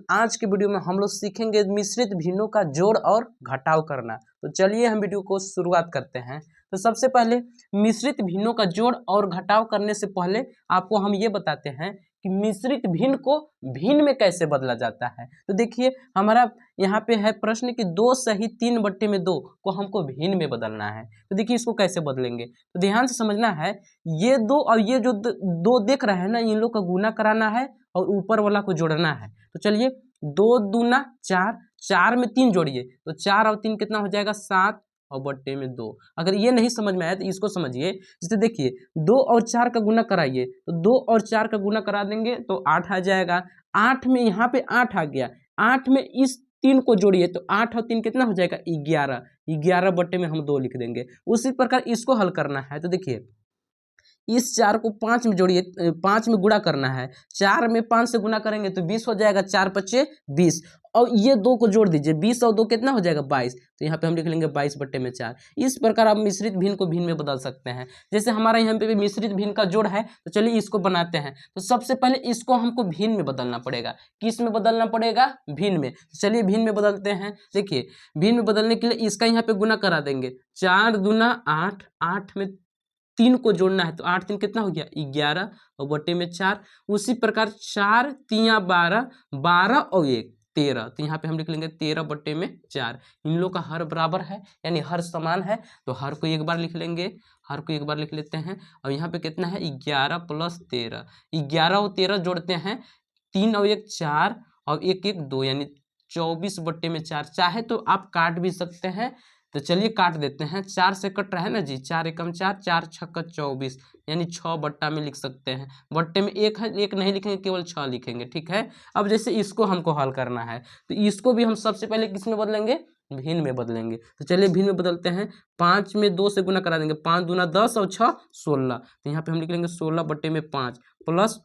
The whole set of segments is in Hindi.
आज के वीडियो में हम लोग सीखेंगे मिश्रित भिन्नों का जोड़ और घटाव करना। तो चलिए हम वीडियो को शुरुआत करते हैं। तो सबसे पहले मिश्रित भिन्नों का जोड़ और घटाव करने से पहले आपको हम ये बताते हैं कि मिश्रित भिन्न को भिन्न में कैसे बदला जाता है। तो देखिए हमारा यहाँ पे है प्रश्न कि 2 सही 3/2 को हमको भिन्न में बदलना है। तो देखिए इसको कैसे बदलेंगे, तो ध्यान से समझना है। ये दो और ये जो दो देख रहे हैं ना, इन लोग का गुना कराना है और ऊपर वाला को जोड़ना है। तो चलिए 2 दूना 4, 4 में 3 जोड़िए तो 4 और 3 कितना हो जाएगा 7 और बट्टे में 2। अगर ये नहीं समझ में आया तो इसको समझिए। जैसे देखिए 2 और 4 का गुना कराइए तो 2 और 4 का गुना करा देंगे तो 8 आ जाएगा। 8 में यहाँ पे 8 आ गया, 8 में इस 3 को जोड़िए तो 8 और 3 कितना हो जाएगा 11, 11 बट्टे में हम 2 लिख देंगे। उसी प्रकार इसको हल करना है। तो देखिए इस 4 को 5 में जोड़िए, 5 में गुणा करना है। 4 में 5 से गुणा करेंगे तो 20 हो जाएगा, 4 पच्चे 20। और ये 2 को जोड़ दीजिए, 20 और 2 कितना हो जाएगा 22। तो यहाँ पे हम लिख लेंगे 22 बट्टे में 4। इस प्रकार आप मिश्रित भिन्न को भिन्न में बदल सकते हैं। जैसे हमारा यहाँ पे भी मिश्रित भिन्न का जोड़ है, तो चलिए इसको बनाते हैं। तो सबसे पहले इसको हमको भिन्न में बदलना पड़ेगा। किस में बदलना पड़ेगा? भिन्न में। तो चलिए भिन्न में बदलते हैं। देखिए भिन्न में बदलने के लिए इसका यहाँ पे गुना करा देंगे। 4 दूना 8, 8 में 3 को जोड़ना है तो 8 3 कितना हो गया 11 और बट्टे में 4। उसी प्रकार 4 3 12, 12 और 1 13। तो यहाँ पे हम लिख लेंगे 13 बट्टे में 4। इन लोग का हर बराबर है यानी हर समान है, तो हर को एक बार लिख लेंगे, हर को एक बार लिख लेते हैं। और यहाँ पे कितना है 11 + 13, 11 और 13 जोड़ते हैं, 3 और 1 4 और 1 1 2 यानी 24 बट्टे में 4। चाहे तो आप काट भी सकते हैं, तो चलिए काट देते हैं। 4 से कट रहा है ना जी, 4 एकम 4, 4 छक्का 24 यानी 6 बट्टा में लिख सकते हैं। बट्टे में 1 है, 1 नहीं लिखेंगे, केवल 6 लिखेंगे, ठीक है। अब जैसे इसको हमको हल करना है तो इसको भी हम सबसे पहले किस में बदलेंगे? भिन्न में बदलेंगे। तो चलिए भिन्न में बदलते हैं। 5 में 2 से गुना करा देंगे, 5 दूना 10 और 6 16। तो यहाँ पे हम लिख लेंगे 16 बट्टे में 5 प्लस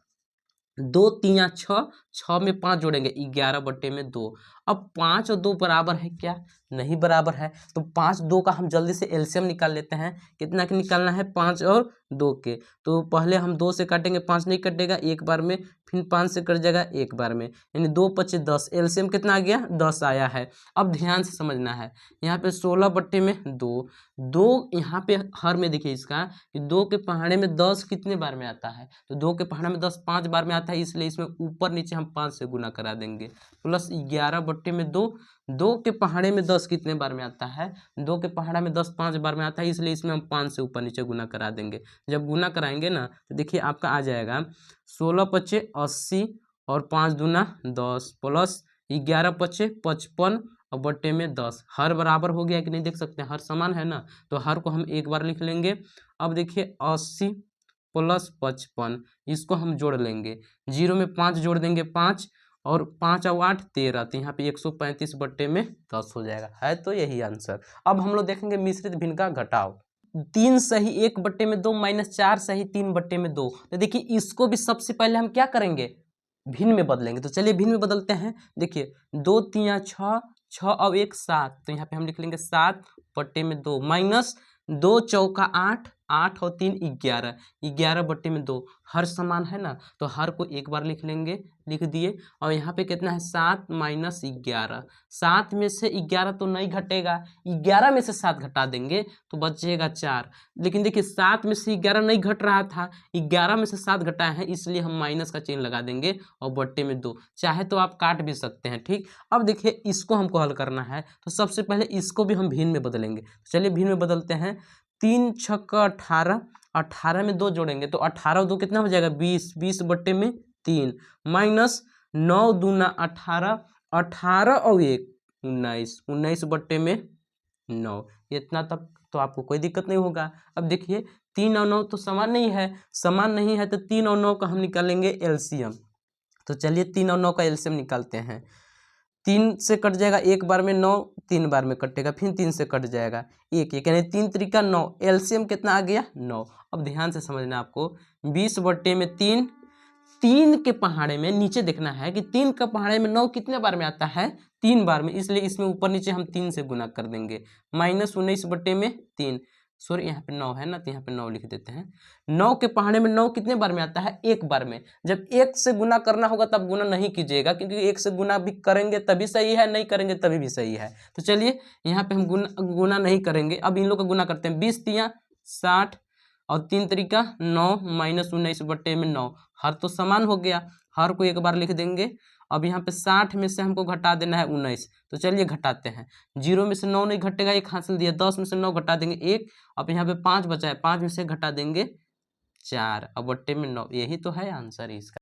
2 3 6, 6 में 5 जोड़ेंगे 11 बट्टे में 2। अब 5 और 2 बराबर है क्या? नहीं बराबर है। तो 5 2 का हम जल्दी से एलसीएम निकाल लेते हैं। कितना के निकालना है? 5 और 2 के। तो पहले हम 2 से काटेंगे, 5 नहीं कटेगा एक बार में, फिर 5 से कट जाएगा एक बार में, यानी 2 पच्चे 10। एलसीएम कितना आ गया? 10 आया है। अब ध्यान से समझना है, यहाँ पे 16 बट्टे में 2, 2 यहाँ पे हर में देखिए इसका कि 2 के पहाड़े में 10 कितने बार में आता है? तो 2 के पहाड़े में 10 5 बार में आता है, इसलिए इसमें ऊपर नीचे हम 5 से गुना करा देंगे। प्लस 11 बट्टे में 2, 2 के पहाड़े में 10 कितने बार में आता है? 2 के पहाड़ा में 10 5 बार में आता है, इसलिए इसमें हम 5 से ऊपर नीचे गुना करा देंगे। जब गुना कराएंगे ना तो देखिए आपका आ जाएगा 16 पच्चे 80 और 5 दूना 10 प्लस 11 पच्चे 55 और बट्टे में 10। हर बराबर हो गया कि नहीं, देख सकते हैं हर समान है ना, तो हर को हम एक बार लिख लेंगे। अब देखिए 80 + 55, इसको हम जोड़ लेंगे। 0 में 5 जोड़ देंगे 5 और 5 और 8 13, तो यहाँ पे 135 बट्टे में 10 हो जाएगा। है तो यही आंसर। अब हम लोग देखेंगे मिश्रित भिन्न का घटाव। 3 सही 1 बट्टे में 2 माइनस 4 सही 3 बट्टे में 2। तो देखिए इसको भी सबसे पहले हम क्या करेंगे? भिन्न में बदलेंगे। तो चलिए भिन्न में बदलते हैं। देखिए 2 3 6, 6 और 1 7। तो यहाँ पे हम लिख लेंगे 7 बट्टे में 2 माइनस 2 चौका 8, 8 और 3 11, 11 बट्टे में 2। हर समान है ना, तो हर को एक बार लिख लेंगे, लिख दिए। और यहाँ पे कितना है 7 माइनस 11, 7 में से 11 तो नहीं घटेगा, 11 में से 7 घटा देंगे तो बचेगा 4। लेकिन देखिए 7 में से 11 नहीं घट रहा था, 11 में से 7 घटाए हैं, इसलिए हम माइनस का चिन्ह लगा देंगे और बट्टे में 2। चाहे तो आप काट भी सकते हैं, ठीक। अब देखिए इसको हमको हल करना है, तो सबसे पहले इसको भी हम भिन्न में बदलेंगे। चलिए भिन्न में बदलते हैं। 3 छक्का 18, 18 में 2 जोड़ेंगे तो 18 और 2 कितना हो जाएगा 20, 20 बट्टे में 3 माइनस 9 दूना 18, 18 और 1 19, 19 बट्टे में 9। इतना तक तो आपको कोई दिक्कत नहीं होगा। अब देखिए 3 और 9 तो समान नहीं है, समान नहीं है तो 3 और 9 का हम निकालेंगे एलसीएम। तो चलिए 3 और 9 का एलसीएम निकालते हैं। 3 से कट जाएगा एक बार में 9, 3 बार में कटेगा, फिर 3 से कट जाएगा 1 1 यानी 3 त्रिका 9। एलसीएम कितना आ गया 9। अब ध्यान से समझना आपको, 20 बट्टे में 3, 3 के पहाड़े में नीचे देखना है कि 3 का पहाड़े में 9 कितने बार में आता है? 3 बार में, इसलिए इसमें ऊपर नीचे हम 3 से गुना कर देंगे। माइनस 19 बट्टे में 3, सॉरी यहाँ पे 9 है ना, तो यहाँ पे 9 लिख देते हैं। 9 के पहाड़े में 9 कितने बार में आता है? एक बार में। जब 1 से गुना करना होगा तब गुना नहीं कीजिएगा, क्योंकि 1 से गुना भी करेंगे तभी सही है, नहीं करेंगे तभी भी सही है। तो चलिए यहाँ पे हम गुना नहीं करेंगे। अब इन लोग का गुना करते हैं। 20 तिया 60 और 3 तरीका 9 माइनस 19 बटे में 9। हर तो समान हो गया, हर को एक बार लिख देंगे। अब यहाँ पे 60 में से हमको घटा देना है 19, तो चलिए घटाते हैं। 0 में से 9 नहीं घटेगा, 1 हासिल दिया। 10 में से 9 घटा देंगे 1। अब यहाँ पे 5 बचा है, 5 में से घटा देंगे 4 और बट्टे में 9। यही तो है आंसर इसका।